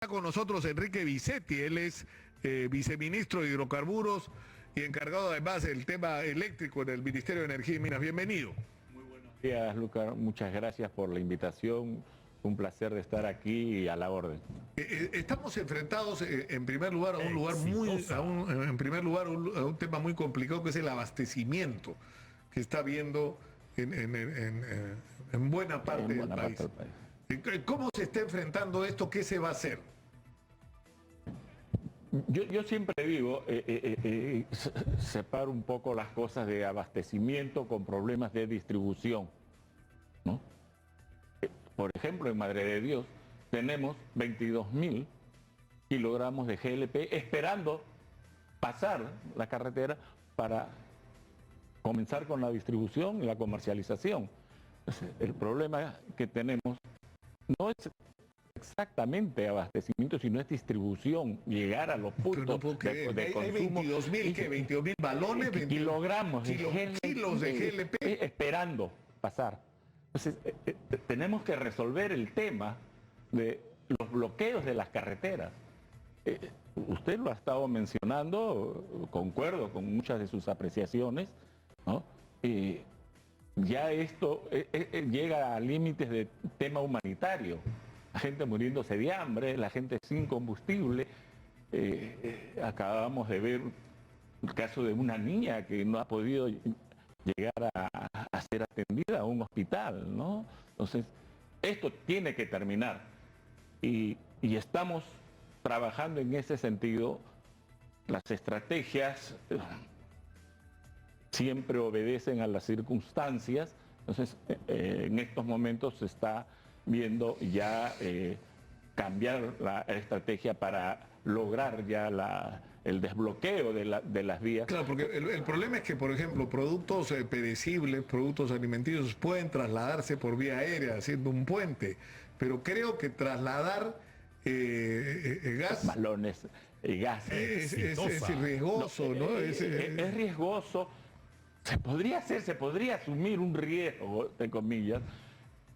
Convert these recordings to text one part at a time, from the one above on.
Está con nosotros Enrique Bisetti, él es viceministro de Hidrocarburos y encargado además del tema eléctrico en el Ministerio de Energía y Minas. Bienvenido. Muy buenos días, Lucas. Muchas gracias por la invitación. Un placer de estar aquí y a la orden. Estamos enfrentados en primer lugar a un lugar a un tema muy complicado, que es el abastecimiento que está habiendo en buena parte del país. ¿Cómo se está enfrentando esto? ¿Qué se va a hacer? Yo siempre digo, separo un poco las cosas de abastecimiento con problemas de distribución, ¿no? Por ejemplo, en Madre de Dios tenemos 22.000 kilogramos de GLP esperando pasar la carretera para comenzar con la distribución y la comercialización. Entonces, el problema que tenemos no es exactamente abastecimiento, sino es distribución, llegar a los puntos de consumo. Hay 22.000 balones, kilogramos kilos de GLP esperando pasar. Entonces, tenemos que resolver el tema de los bloqueos de las carreteras. Usted lo ha estado mencionando, concuerdo con muchas de sus apreciaciones, ¿no? Ya esto llega a límites de tema humanitario. La gente muriéndose de hambre, la gente sin combustible. Acabamos de ver el caso de una niña que no ha podido llegar a ser atendida a un hospital, ¿no? Entonces, esto tiene que terminar. Y estamos trabajando en ese sentido. Las estrategias siempre obedecen a las circunstancias. Entonces, en estos momentos se está viendo ya cambiar la estrategia para lograr ya el desbloqueo de las vías. Claro, porque el problema es que, por ejemplo, productos perecibles, productos alimenticios pueden trasladarse por vía aérea haciendo un puente, pero creo que trasladar gas... Balones, gas. Es riesgoso, ¿no? Es riesgoso. Se podría asumir un riesgo, entre comillas,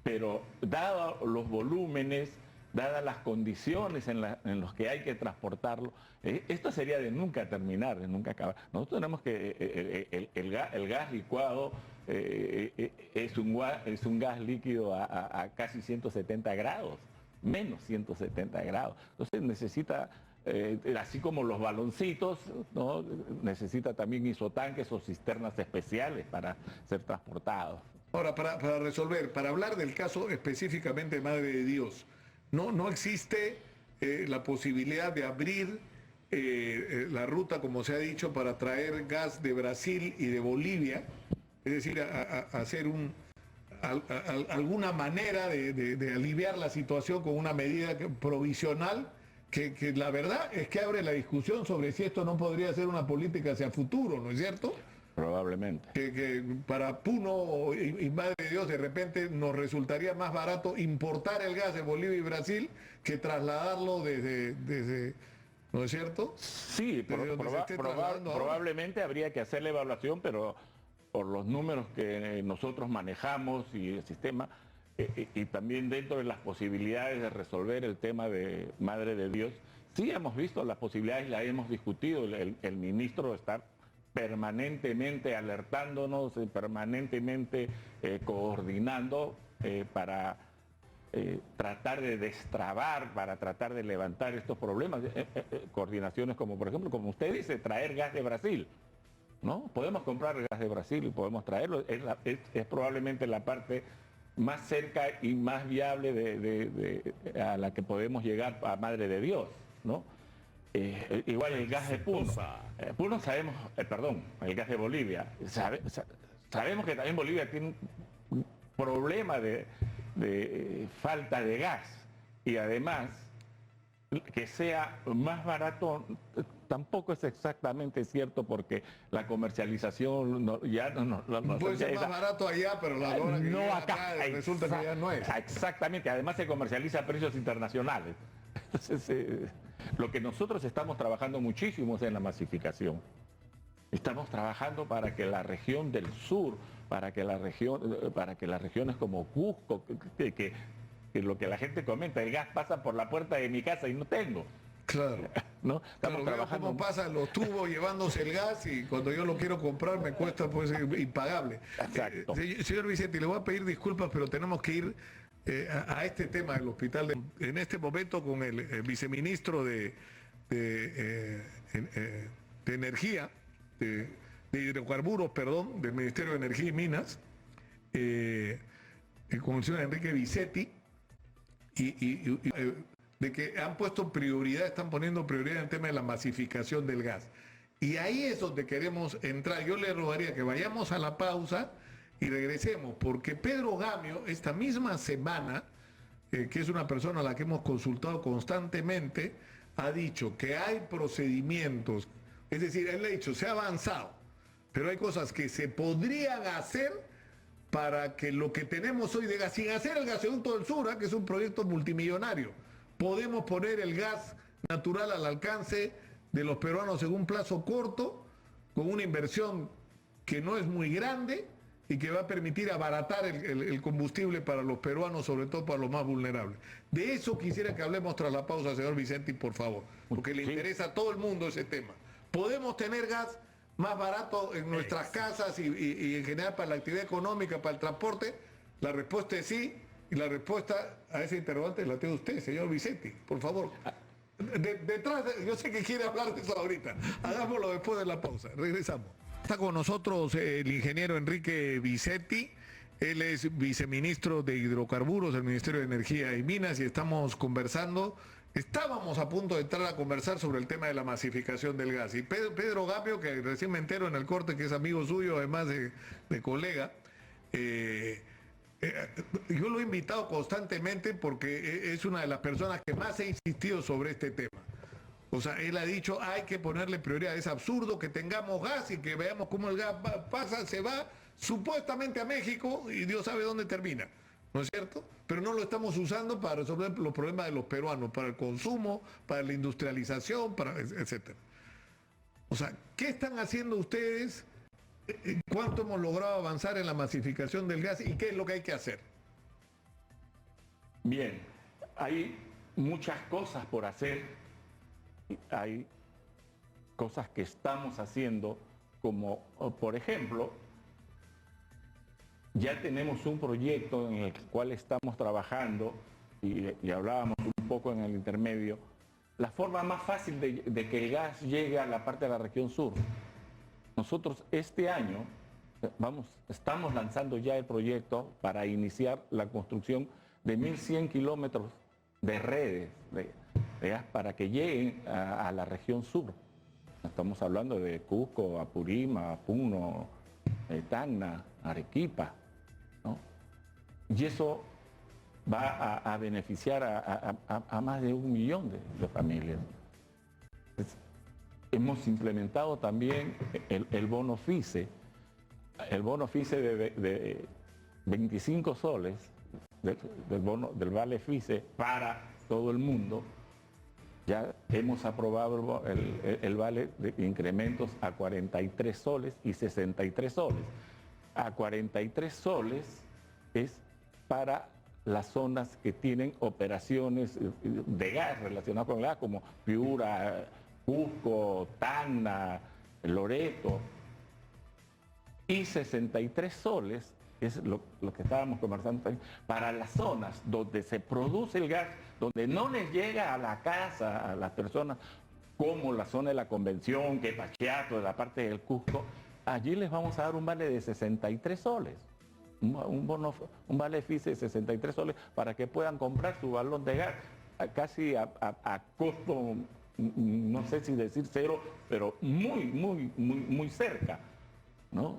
pero dados los volúmenes, dadas las condiciones en los que hay que transportarlo, esto sería de nunca terminar, de nunca acabar. Nosotros tenemos que el gas licuado es un gas líquido a casi 170 grados, menos 170 grados. Entonces necesita, así como los baloncitos, ¿no? Necesita también isotanques o cisternas especiales para ser transportados. Ahora, para resolver, para hablar del caso específicamente de Madre de Dios, no existe la posibilidad de abrir la ruta, como se ha dicho, para traer gas de Brasil y de Bolivia, es decir, hacer alguna manera de aliviar la situación con una medida provisional, que la verdad es que abre la discusión sobre si esto no podría ser una política hacia futuro, ¿no es cierto? Probablemente. Que para Puno y Madre de Dios de repente nos resultaría más barato importar el gas de Bolivia y Brasil que trasladarlo desde ¿no es cierto? Sí, probablemente habría que hacer la evaluación, pero por los números que nosotros manejamos y el sistema, y también dentro de las posibilidades de resolver el tema de Madre de Dios, sí hemos visto las posibilidades, las hemos discutido, el ministro está permanentemente alertándonos, permanentemente coordinando para tratar de destrabar, para tratar de levantar estos problemas. Coordinaciones como, por ejemplo, como usted dice, traer gas de Brasil, ¿no? Podemos comprar gas de Brasil y podemos traerlo. Es probablemente la parte más cerca y más viable a la que podemos llegar a Madre de Dios, ¿no? Igual el gas de Puno. Puno sabemos, el gas de Bolivia. Sabemos que también Bolivia tiene un problema de falta de gas. Y además, que sea más barato tampoco es exactamente cierto, porque la comercialización puede ser más barato allá, pero la hora que no acá resulta que ya no es. Exactamente, además se comercializa a precios internacionales. Entonces, lo que nosotros estamos trabajando muchísimo es en la masificación. Estamos trabajando para que la región del sur, para que las regiones como Cusco, que que lo que la gente comenta, el gas pasa por la puerta de mi casa y no tengo. Claro. ¿No? Estamos trabajando. Cómo pasan los tubos llevándose el gas y cuando yo lo quiero comprar me cuesta pues impagable. Exacto. Señor Vicente, le voy a pedir disculpas, pero tenemos que ir a este tema del hospital en este momento con el viceministro de Energía, de Hidrocarburos, perdón, del Ministerio de Energía y Minas, con el señor Enrique Vicenti, de que han puesto prioridad, están poniendo prioridad en el tema de la masificación del gas. Y ahí es donde queremos entrar. Yo le rogaría que vayamos a la pausa y regresemos, porque Pedro Gamio, esta misma semana, que es una persona a la que hemos consultado constantemente, ha dicho que hay procedimientos, es decir, él ha dicho, se ha avanzado, pero hay cosas que se podrían hacer para que lo que tenemos hoy de gas, sin hacer el gasoducto del Sur, que es un proyecto multimillonario, podemos poner el gas natural al alcance de los peruanos en un plazo corto, con una inversión que no es muy grande y que va a permitir abaratar el combustible para los peruanos, sobre todo para los más vulnerables. De eso quisiera que hablemos tras la pausa, señor Vicente, por favor, porque le interesa a todo el mundo ese tema. ¿Podemos tener gas más barato en nuestras casas y en general para la actividad económica, para el transporte? La respuesta es sí. Y la respuesta a ese interrogante la tiene usted, señor Vicente, por favor. Yo sé que quiere hablar de eso ahorita. Hagámoslo después de la pausa. Regresamos. Está con nosotros el ingeniero Enrique Vicenti. Él es viceministro de Hidrocarburos del Ministerio de Energía y Minas y estábamos a punto de entrar a conversar sobre el tema de la masificación del gas. Y Pedro Gamio, que recién me entero en el corte que es amigo suyo, además de colega, yo lo he invitado constantemente porque es una de las personas que más ha insistido sobre este tema. O sea, él ha dicho, hay que ponerle prioridad. Es absurdo que tengamos gas y que veamos cómo el gas pasa, se va supuestamente a México y Dios sabe dónde termina, ¿no es cierto? Pero no lo estamos usando para resolver los problemas de los peruanos, para el consumo, para la industrialización, etcétera. O sea, ¿qué están haciendo ustedes? ¿Cuánto hemos logrado avanzar en la masificación del gas y qué es lo que hay que hacer? Bien, hay muchas cosas por hacer, hay cosas que estamos haciendo, como por ejemplo, ya tenemos un proyecto en el cual estamos trabajando y hablábamos un poco en el intermedio, la forma más fácil de que el gas llegue a la parte de la región sur. Nosotros este año estamos lanzando ya el proyecto para iniciar la construcción de 1.100 kilómetros de redes de gas para que lleguen a la región sur. Estamos hablando de Cusco, Apurímac, Puno, Tacna, Arequipa, ¿no? Y eso va a beneficiar a más de 1 millón de familias. Hemos implementado también el bono FICE, de 25 soles del vale FICE para todo el mundo. Ya hemos aprobado el vale de incrementos a 43 soles y 63 soles. A 43 soles es para las zonas que tienen operaciones de gas relacionadas con el gas, como Piura, Cusco, Tacna, Loreto, y 63 soles, es lo que estábamos conversando también, para las zonas donde se produce el gas, donde no les llega a la casa a las personas, como la zona de la Convención, que es Pachiato, de la parte del Cusco, allí les vamos a dar un vale de 63 soles, un vale FICE de 63 soles, para que puedan comprar su balón de gas casi a costo, no sé si decir cero, pero muy cerca, ¿no?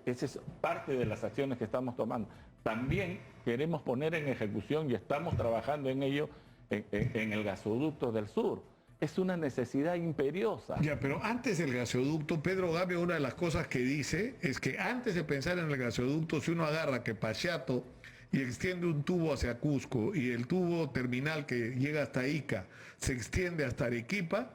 Esa es parte de las acciones que estamos tomando. También queremos poner en ejecución, y estamos trabajando en ello, en el gasoducto del sur. Es una necesidad imperiosa. Ya, pero antes del gasoducto, Pedro Gamio, una de las cosas que dice es que antes de pensar en el gasoducto, si uno agarra que Pachiato y extiende un tubo hacia Cusco y el tubo terminal que llega hasta Ica se extiende hasta Arequipa,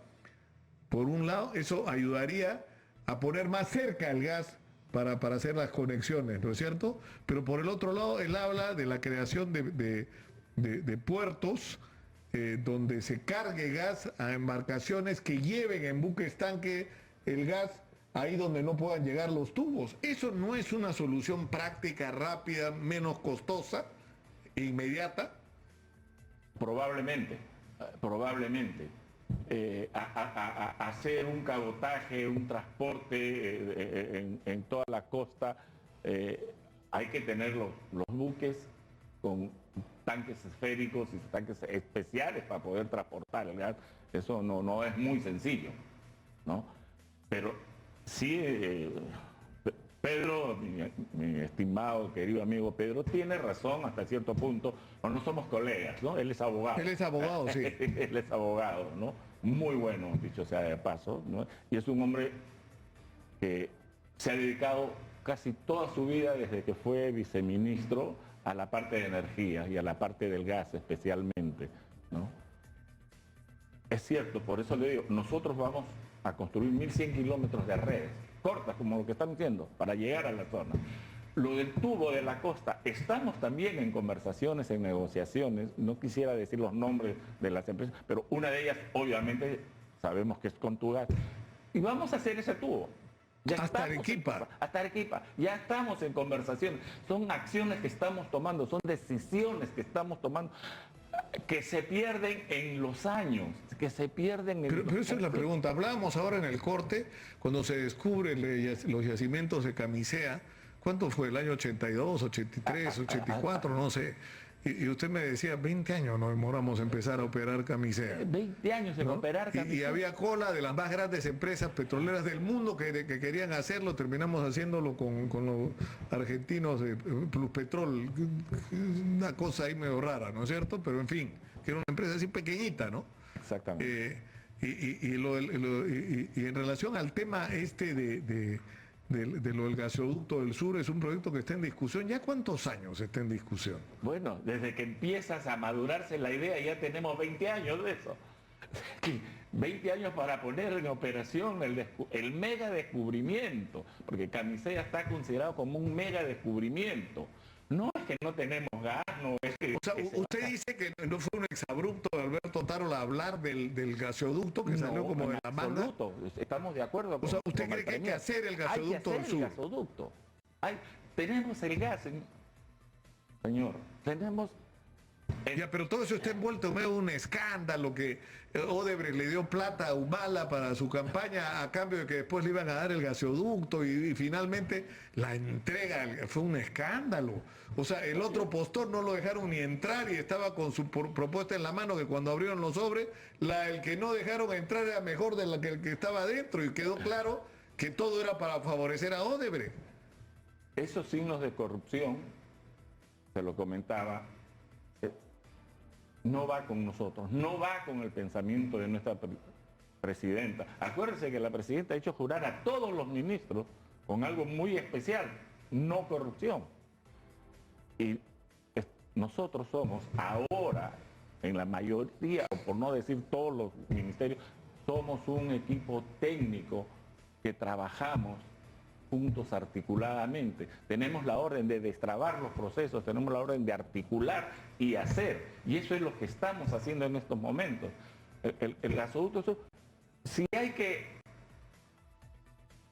por un lado, eso ayudaría a poner más cerca el gas para hacer las conexiones, ¿no es cierto? Pero por el otro lado, él habla de la creación de de puertos donde se cargue gas a embarcaciones que lleven en buques tanque el gas ahí donde no puedan llegar los tubos. Eso no es una solución práctica, rápida, menos costosa e inmediata. Probablemente. Hacer un cabotaje, un transporte en toda la costa, hay que tener los buques con tanques esféricos y tanques especiales para poder transportar el gas. Eso no es muy sencillo, ¿no? Pero sí, Pedro, mi estimado, querido amigo Pedro, tiene razón hasta cierto punto. No somos colegas, ¿no? Él es abogado. Él es abogado, sí. Él es abogado, ¿no? Muy bueno, dicho sea de paso, ¿no? Y es un hombre que se ha dedicado casi toda su vida desde que fue viceministro a la parte de energía y a la parte del gas especialmente, ¿no? Es cierto, por eso le digo, nosotros vamos a construir 1.100 kilómetros de redes, cortas como lo que están diciendo, para llegar a la zona. Lo del tubo de la costa, estamos también en conversaciones, en negociaciones, no quisiera decir los nombres de las empresas, pero una de ellas obviamente sabemos que es con Tugas, y vamos a hacer ese tubo. Hasta Arequipa. Hasta Arequipa. Ya estamos en conversaciones. Son acciones que estamos tomando, son decisiones que estamos tomando, que se pierden en los años, que se pierden en pero esa es la pregunta. Hablábamos ahora en el corte, cuando se descubren los yacimientos de Camisea, ¿cuánto fue? ¿El año 82, 83, 84? No sé. Y usted me decía, 20 años nos demoramos en empezar a operar Camisea. 20 años en operar Camisea. Y había cola de las más grandes empresas petroleras del mundo que querían hacerlo. Terminamos haciéndolo con los argentinos de Pluspetrol. Una cosa ahí medio rara, ¿no es cierto? Pero en fin, que era una empresa así pequeñita, ¿no? Exactamente. Y en relación al tema este de lo del gasoducto del sur, es un proyecto que está en discusión. ¿Ya cuántos años está en discusión? Bueno, desde que empiezas a madurarse la idea ya tenemos 20 años de eso. 20 años para poner en operación el mega descubrimiento, porque Camisea está considerado como un mega descubrimiento. No es que no tenemos gas, no es que... O sea, usted dice que no fue un exabrupto de Alberto Tarola hablar del gasoducto que salió como de la manga. Estamos de acuerdo. O sea, ¿usted cree que hay que hacer el gasoducto del sur? Tenemos el gas, señor. Tenemos... Ya, pero todo eso está envuelto en medio de un escándalo, que Odebrecht le dio plata a Humala para su campaña a cambio de que después le iban a dar el gasoducto y finalmente la entrega fue un escándalo. O sea, el otro postor no lo dejaron ni entrar y estaba con su propuesta en la mano, que cuando abrieron los sobres, el que no dejaron entrar era mejor de la que el que estaba adentro, y quedó claro que todo era para favorecer a Odebrecht. Esos signos de corrupción, se lo comentaba, no va con nosotros, no va con el pensamiento de nuestra presidenta. Acuérdense que la presidenta ha hecho jurar a todos los ministros con algo muy especial, no corrupción. Y nosotros somos ahora, en la mayoría, o por no decir todos los ministerios, somos un equipo técnico que trabajamos juntos articuladamente. Tenemos la orden de destrabar los procesos, tenemos la orden de articular y hacer. Y eso es lo que estamos haciendo en estos momentos. El gasoducto, si hay que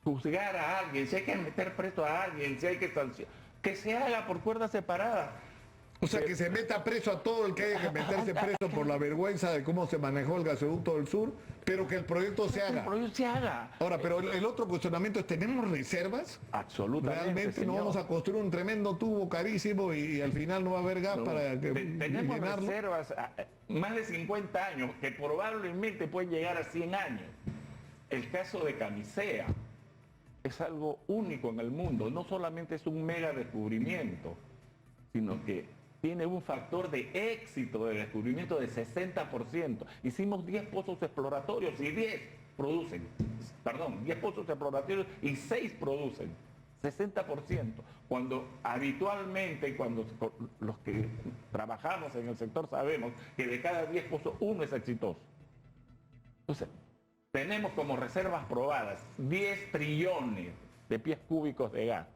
juzgar a alguien, si hay que meter preso a alguien, si hay que sancionar, que se haga por cuerdas separadas. O sea, que se meta preso a todo el que haya que meterse preso por la vergüenza de cómo se manejó el gasoducto del sur, pero que el proyecto se haga. El proyecto se haga. Ahora, pero el otro cuestionamiento es, ¿tenemos reservas? Absolutamente, realmente señor. No vamos a construir un tremendo tubo carísimo y al final no va a haber gas para que tenemos llenarlo. Reservas más de 50 años, que probablemente pueden llegar a 100 años. El caso de Camisea es algo único en el mundo. No solamente es un mega descubrimiento, sino que tiene un factor de éxito de descubrimiento de 60%. Hicimos 10 pozos exploratorios y 10 pozos exploratorios y 6 producen. 60%. Cuando habitualmente, cuando los que trabajamos en el sector sabemos que de cada 10 pozos, 1 es exitoso. Entonces, tenemos como reservas probadas 10 trillones de pies cúbicos de gas.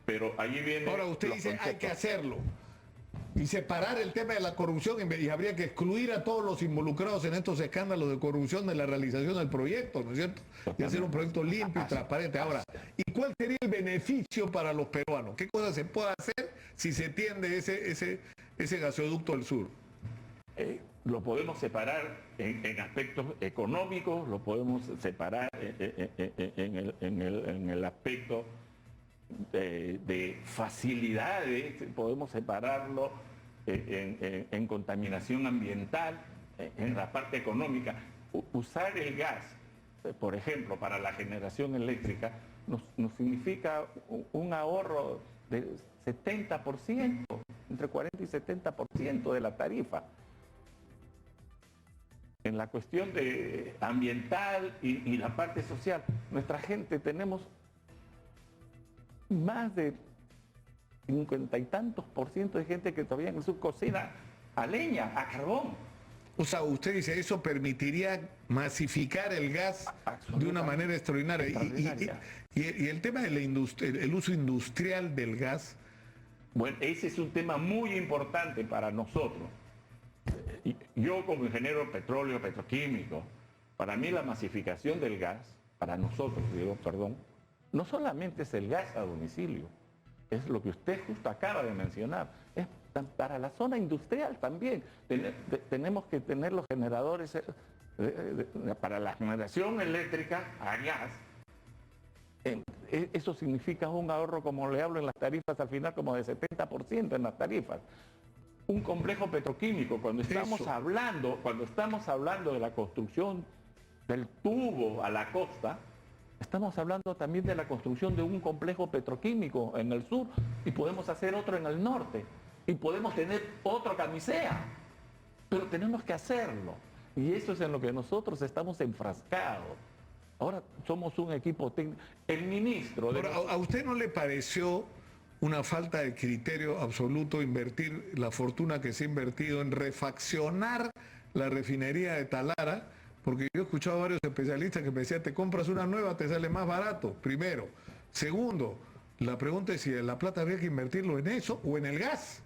Pero allí viene... Ahora usted dice, hay que hacerlo. y separar el tema de la corrupción y habría que excluir a todos los involucrados en estos escándalos de corrupción de la realización del proyecto, ¿no es cierto? Y hacer un proyecto limpio y transparente. Ahora, ¿y cuál sería el beneficio para los peruanos? ¿Qué cosas se puede hacer si se tiende ese gasoducto del sur? Lo podemos separar en aspectos económicos, lo podemos separar en el aspecto de facilidades, podemos separarlo en contaminación ambiental, en la parte económica. Usar el gas, por ejemplo, para la generación eléctrica, nos significa un ahorro de 70%, entre 40 y 70% de la tarifa. En la cuestión ambiental y la parte social, nuestra gente tenemos más de 50 y tantos % de gente que todavía en el sur cocina a leña, a carbón. O sea, usted dice, eso permitiría masificar el gas de una manera extraordinaria. Y el tema el uso industrial del gas. Bueno, ese es un tema muy importante para nosotros. Yo como ingeniero petróleo, petroquímico, para mí la masificación del gas, para nosotros, no solamente es el gas a domicilio, es lo que usted justo acaba de mencionar, es para la zona industrial también. Tenemos que tener los generadores para la generación eléctrica a gas. Eso significa un ahorro, como le hablo en las tarifas, al final como de 70% en las tarifas. Un complejo petroquímico, cuando estamos hablando de la construcción del tubo a la costa, estamos hablando también de la construcción de un complejo petroquímico en el sur y podemos hacer otro en el norte y podemos tener otro Camisea, pero tenemos que hacerlo y eso es en lo que nosotros estamos enfrascados. Ahora somos un equipo técnico. El ministro... ¿A usted no le pareció una falta de criterio absoluto invertir la fortuna que se ha invertido en refaccionar la refinería de Talara? Porque yo he escuchado a varios especialistas que me decían, te compras una nueva, te sale más barato, primero. Segundo, la pregunta es si la plata habría que invertirlo en eso o en el gas.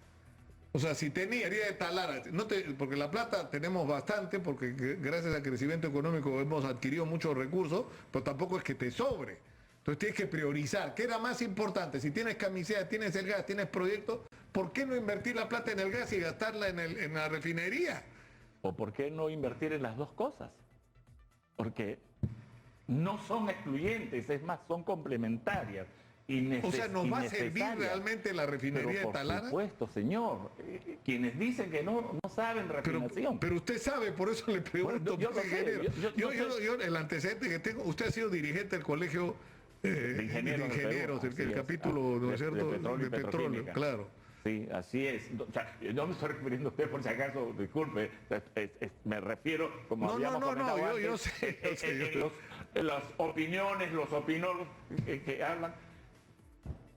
O sea, si tenía de Talara, porque la plata tenemos bastante, porque gracias al crecimiento económico hemos adquirido muchos recursos, pero tampoco es que te sobre. Entonces tienes que priorizar. ¿Qué era más importante? Si tienes Camisea, tienes el gas, tienes proyectos, ¿por qué no invertir la plata en el gas y gastarla en la refinería? ¿O por qué no invertir en las dos cosas? Porque no son excluyentes, es más, son complementarias. O sea, ¿nos va a servir realmente la refinería de Talara? Por supuesto, señor. Quienes dicen que no saben refinación. Pero usted sabe, por eso le pregunto. Bueno, yo el antecedente que tengo, usted ha sido dirigente del colegio de ingenieros, el capítulo, ¿no es cierto?, de petróleo, claro. Sí, así es. O sea, no me estoy refiriendo a usted por si acaso, disculpe, me refiero, como habíamos comentado antes, yo sé. En las opiniones, los opinólogos que hablan.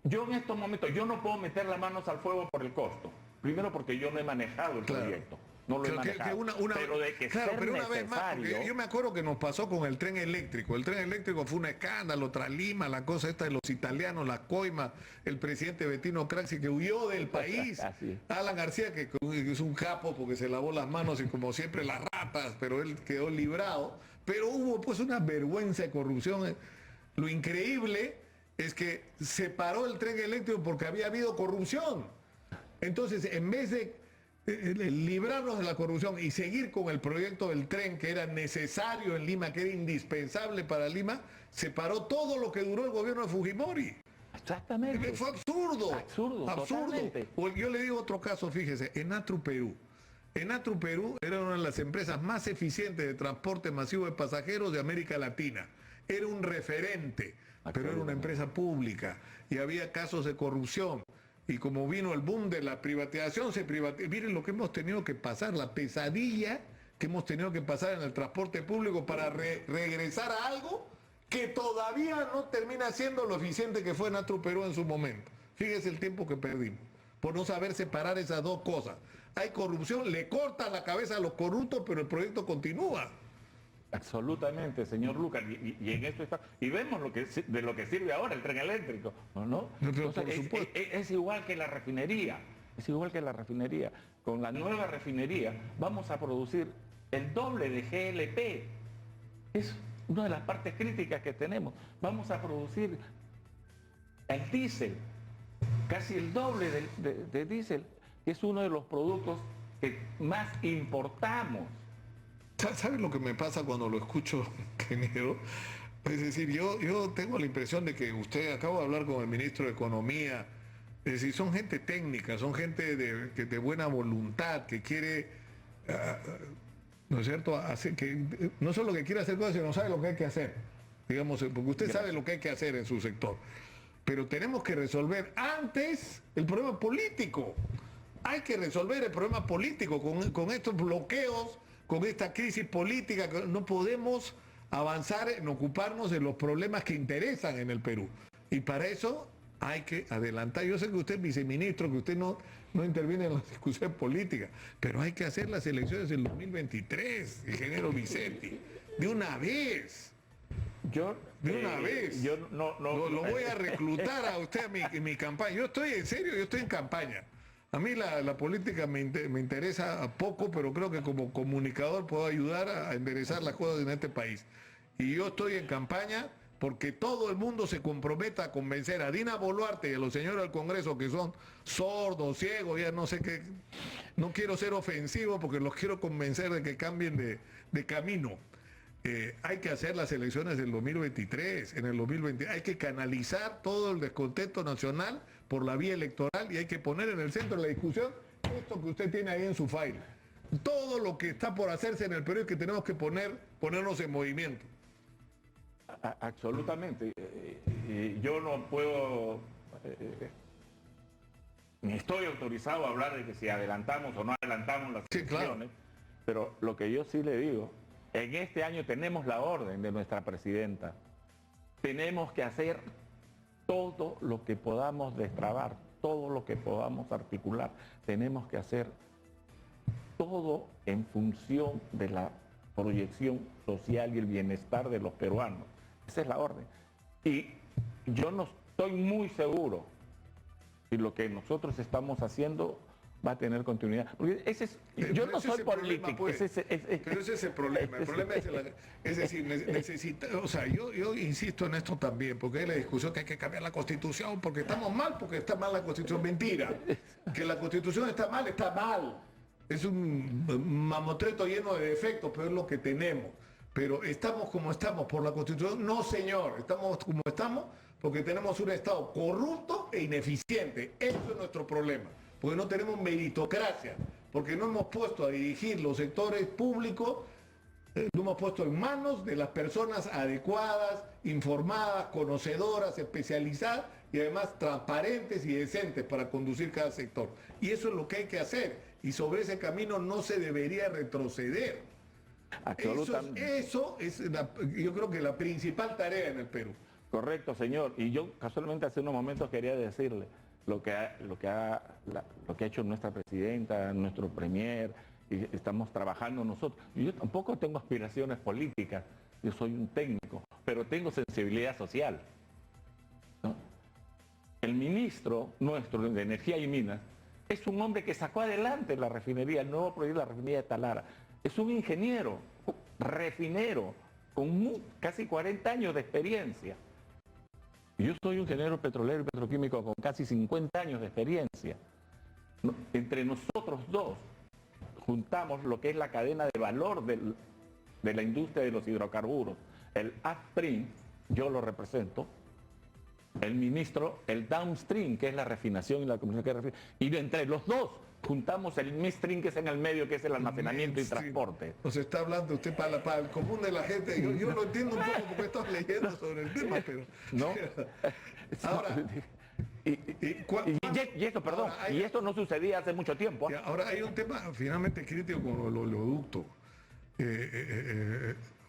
Yo en estos momentos, yo no puedo meter las manos al fuego por el costo. Primero porque yo no he manejado el proyecto. No lo he manejado. Pero de que pero una vez más, yo me acuerdo que nos pasó con el tren eléctrico. El tren eléctrico fue un escándalo tras Lima, la cosa esta de los italianos, la coima, el presidente Bettino Craxi que huyó del país. Alan García, que es un capo porque se lavó las manos y como siempre las ratas, pero él quedó librado. Pero hubo pues una vergüenza de corrupción. Lo increíble es que se paró el tren eléctrico porque había habido corrupción. Entonces, en vez de librarnos de la corrupción y seguir con el proyecto del tren que era necesario en Lima, que era indispensable para Lima, se paró todo lo que duró el gobierno de Fujimori. Exactamente. Fue absurdo. Absurdo. Yo le digo otro caso, fíjese, Enatru Perú. Enatru Perú era una de las empresas más eficientes de transporte masivo de pasajeros de América Latina. Era un referente, pero era una empresa pública y había casos de corrupción. Y como vino el boom de la privatización, se privatizó. Miren lo que hemos tenido que pasar, la pesadilla que hemos tenido que pasar en el transporte público para regresar a algo que todavía no termina siendo lo eficiente que fue Enatru Perú en su momento. Fíjese el tiempo que perdimos por no saber separar esas dos cosas. Hay corrupción, le corta la cabeza a los corruptos, pero el proyecto continúa. Absolutamente, señor Lucas, y en esto está, y vemos de lo que sirve ahora el tren eléctrico, ¿no? Pero por supuesto. Es igual que la refinería. Es igual que la refinería. Con la nueva refinería vamos a producir el doble de GLP. Es una de las partes críticas que tenemos. Vamos a producir el diésel, casi el doble de diésel, que es uno de los productos que más importamos. ¿Sabes lo que me pasa cuando lo escucho, ingeniero? Es decir, yo tengo la impresión de que usted, acabo de hablar con el ministro de Economía, es decir, son gente técnica, son gente de buena voluntad, que quiere, ¿no es cierto?, hacer, que no solo que quiere hacer cosas, sino sabe lo que hay que hacer, digamos, porque usted sabe lo que hay que hacer en su sector. Pero tenemos que resolver antes el problema político. Hay que resolver el problema político con estos bloqueos, con esta crisis política. No podemos avanzar en ocuparnos de los problemas que interesan en el Perú. Y para eso hay que adelantar. Yo sé que usted es viceministro, que usted no interviene en la discusión política, pero hay que hacer las elecciones del 2023, ingeniero Vicente, de una vez. De una vez. Yo lo voy a reclutar a usted en mi campaña. Yo estoy en serio, yo estoy en campaña. A mí la política me interesa poco, pero creo que como comunicador puedo ayudar a enderezar las cosas en este país. Y yo estoy en campaña porque todo el mundo se comprometa a convencer a Dina Boluarte y a los señores del Congreso, que son sordos, ciegos, ya no sé qué. No quiero ser ofensivo porque los quiero convencer de que cambien de camino. Hay que hacer las elecciones del 2023, en el 2020. Hay que canalizar todo el descontento nacional por la vía electoral y hay que poner en el centro de la discusión esto que usted tiene ahí en su file. Todo lo que está por hacerse en el Perú es que tenemos que ponernos en movimiento. Absolutamente. Yo no puedo, ni estoy autorizado a hablar de que si adelantamos o no adelantamos las elecciones, claro. Pero lo que yo sí le digo, en este año tenemos la orden de nuestra presidenta. Tenemos que hacer todo lo que podamos destrabar, todo lo que podamos articular. Tenemos que hacer todo en función de la proyección social y el bienestar de los peruanos. Esa es la orden. Y yo no estoy muy seguro si lo que nosotros estamos haciendo va a tener continuidad. Porque yo no soy político. Pero ese es el problema. El problema es decir, o sea, yo insisto en esto también, porque hay la discusión que hay que cambiar la Constitución, porque estamos mal, porque está mal la Constitución. Mentira. Que la Constitución está mal, está mal. Es un mamotreto lleno de defectos, pero es lo que tenemos. Pero estamos como estamos por la Constitución. No, señor, estamos como estamos porque tenemos un Estado corrupto e ineficiente. Eso es nuestro problema. Porque no tenemos meritocracia, porque no hemos puesto a dirigir los sectores públicos, lo hemos puesto en manos de las personas adecuadas, informadas, conocedoras, especializadas y además transparentes y decentes para conducir cada sector. Y eso es lo que hay que hacer. Y sobre ese camino no se debería retroceder. Absolutamente. Eso es yo creo que la principal tarea en el Perú. Correcto, señor. Y yo casualmente hace unos momentos quería decirle lo que ha hecho nuestra presidenta, nuestro premier, y estamos trabajando nosotros. Yo tampoco tengo aspiraciones políticas, yo soy un técnico, pero tengo sensibilidad social, ¿no? El ministro nuestro de Energía y Minas es un hombre que sacó adelante la refinería, el nuevo proyecto de la refinería de Talara. Es un ingeniero, refinero, con casi 40 años de experiencia. Yo soy un ingeniero petrolero y petroquímico con casi 50 años de experiencia. Entre nosotros dos juntamos lo que es la cadena de valor de la industria de los hidrocarburos. El upstream, yo lo represento. El ministro, el downstream, que es la refinación y la comercialización. Y entre los dos juntamos el midstream, que es en el medio, que es el almacenamiento y transporte. Nos está hablando usted para el común de la gente. Yo lo entiendo un poco porque estoy leyendo sobre el tema, pero... ¿No? Ahora... Y esto no sucedía hace mucho tiempo. Ahora hay un tema finalmente crítico con los oleoductos.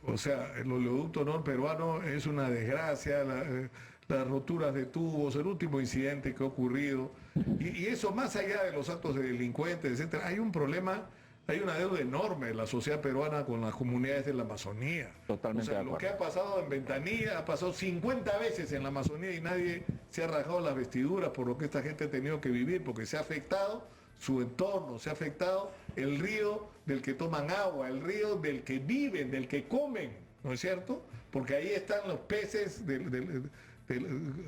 O sea, el oleoducto norperuano es una desgracia, las roturas de tubos, el último incidente que ha ocurrido, y eso más allá de los actos de delincuentes, etcétera, hay un problema, hay una deuda enorme de la sociedad peruana con las comunidades de la Amazonía. Totalmente. O sea, lo que ha pasado en Ventanilla ha pasado 50 veces en la Amazonía y nadie se ha rajado las vestiduras por lo que esta gente ha tenido que vivir, porque se ha afectado su entorno, se ha afectado el río del que toman agua, el río del que viven, del que comen, ¿no es cierto? Porque ahí están los peces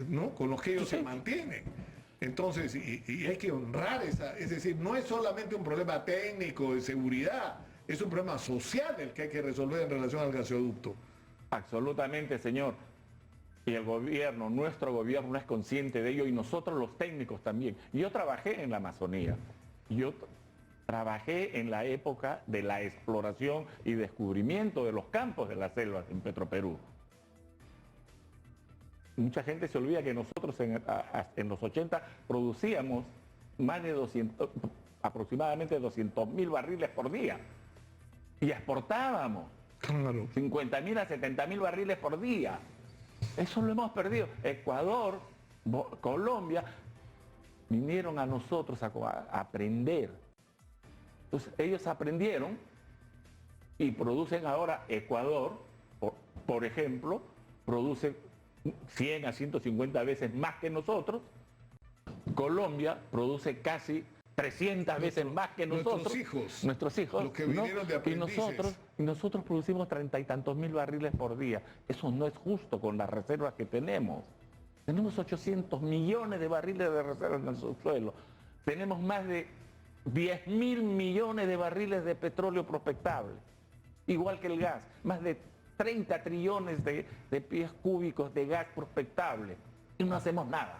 ¿no? con los que ellos se mantienen. Entonces, y hay que honrar esa, es decir, no es solamente un problema técnico de seguridad, es un problema social el que hay que resolver en relación al gasoducto. Absolutamente, señor. Y el gobierno, nuestro gobierno es consciente de ello y nosotros los técnicos también. Yo trabajé en la Amazonía, yo trabajé en la época de la exploración y descubrimiento de los campos de las selvas en Petroperú. Mucha gente se olvida que nosotros en los 80 producíamos más de aproximadamente 200.000 barriles por día y exportábamos 50.000 a 70.000 barriles por día. Eso lo hemos perdido. Ecuador, Colombia, vinieron a nosotros a aprender. Entonces ellos aprendieron y producen ahora. Ecuador, por ejemplo, produce 100 a 150 veces más que nosotros. Colombia produce casi 300 veces más que nosotros. Nuestros hijos. Los que vinieron de aprendices. Y nosotros producimos 30 y tantos mil barriles por día. Eso no es justo con las reservas que tenemos. Tenemos 800 millones de barriles de reservas en el subsuelo. Tenemos más de 10.000 millones de barriles de petróleo prospectable. Igual que el gas. Más de 30 trillones de pies cúbicos de gas prospectable y no hacemos nada.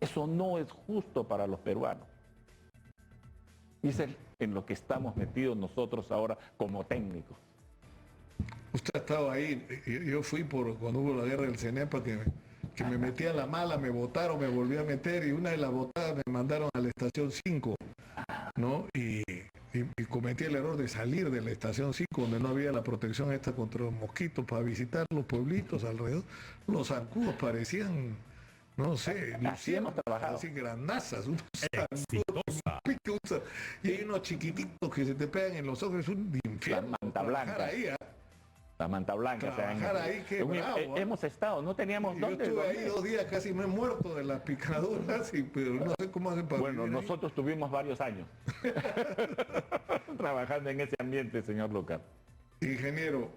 Eso no es justo para los peruanos. Y es en lo que estamos metidos nosotros ahora como técnicos. Usted ha estado ahí, yo fui cuando hubo la guerra del CENEPA, que me metí a la mala, me botaron, me volví a meter y una de las botadas me mandaron a la estación 5, ¿no? Y cometí el error de salir de la estación 5, donde no había la protección esta contra los mosquitos, para visitar los pueblitos alrededor. Los zancudos parecían, no sé, así grandazas, unos zancudos, y hay unos chiquititos que se te pegan en los ojos, es un infierno. La manta blanca. Ahí, la manta blanca. Trabajar ahí, qué bravo. Hemos estado, no teníamos dónde. Yo estuve ahí 2 días, casi me he muerto de las picaduras, pero no sé cómo hacen para Bueno, nosotros ahí. Tuvimos varios años trabajando en ese ambiente, señor Lucas. Ingeniero,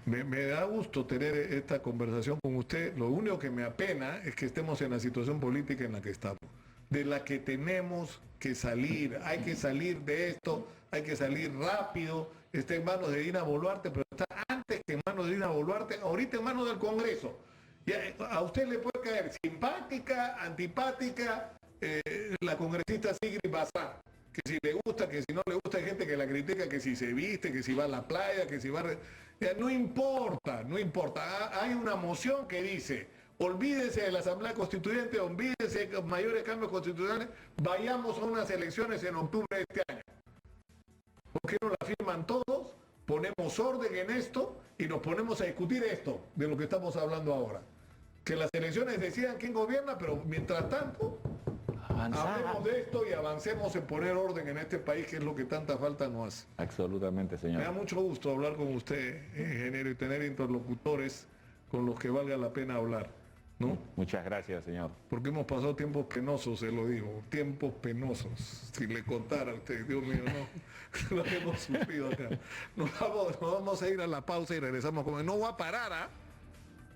me da gusto tener esta conversación con usted. Lo único que me apena es que estemos en la situación política en la que estamos, de la que tenemos que salir. Hay que salir de esto, hay que salir rápido. Está en manos de Dina Boluarte, pero está antes que en manos de Dina Boluarte, ahorita en manos del Congreso. Y a usted le puede caer simpática, antipática, la congresista Sigrid Bazán, que si le gusta, que si no le gusta, hay gente que la critica, que si se viste, que si va a la playa, que si va no importa, no importa. Hay una moción que dice: olvídese de la Asamblea Constituyente, olvídese de mayores cambios constitucionales, vayamos a unas elecciones en octubre de este año. ¿Por qué no la firman todos? Ponemos orden en esto y nos ponemos a discutir esto, de lo que estamos hablando ahora. Que las elecciones decidan quién gobierna, pero mientras tanto, hablemos de esto y avancemos en poner orden en este país, que es lo que tanta falta nos hace. Absolutamente, señor. Me da mucho gusto hablar con usted, ingeniero, y tener interlocutores con los que valga la pena hablar, ¿no? Muchas gracias, señor. Porque hemos pasado tiempos penosos, se lo digo, tiempos penosos. Si le contara a usted, Dios mío, no, lo que hemos sufrido acá. Nos vamos a ir a la pausa y regresamos con... No va a parar, ¿ah?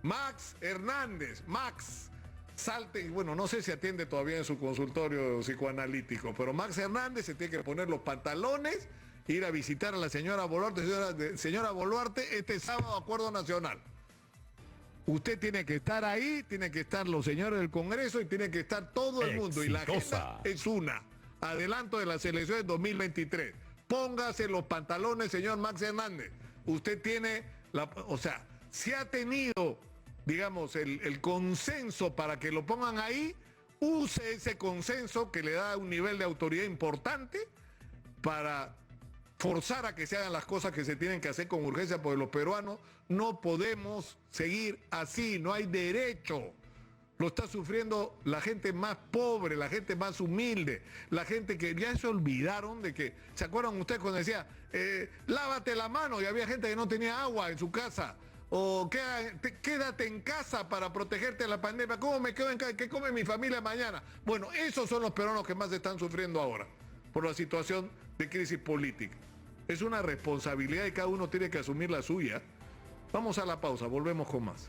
Max Hernández, Max, salte, y bueno, no sé si atiende todavía en su consultorio psicoanalítico, pero Max Hernández se tiene que poner los pantalones, ir a visitar a la señora Boluarte. Señora Boluarte, este sábado, Acuerdo Nacional. Usted tiene que estar ahí, tiene que estar los señores del Congreso y tiene que estar todo el mundo. Y la agenda es una. Adelanto de las elecciones 2023. Póngase los pantalones, señor Max Hernández. Usted tiene o sea, si ha tenido, digamos, el consenso para que lo pongan ahí, use ese consenso que le da un nivel de autoridad importante para forzar a que se hagan las cosas que se tienen que hacer con urgencia, porque los peruanos no podemos seguir así, no hay derecho. Lo está sufriendo la gente más pobre, la gente más humilde, la gente que ya se olvidaron de que, ¿se acuerdan ustedes cuando decía, lávate la mano? Y había gente que no tenía agua en su casa. o quédate en casa para protegerte de la pandemia. ¿Cómo me quedo en casa? ¿Qué come mi familia mañana? Bueno, esos son los peruanos que más están sufriendo ahora por la situación de crisis política. Es una responsabilidad y cada uno tiene que asumir la suya. Vamos a la pausa, volvemos con más.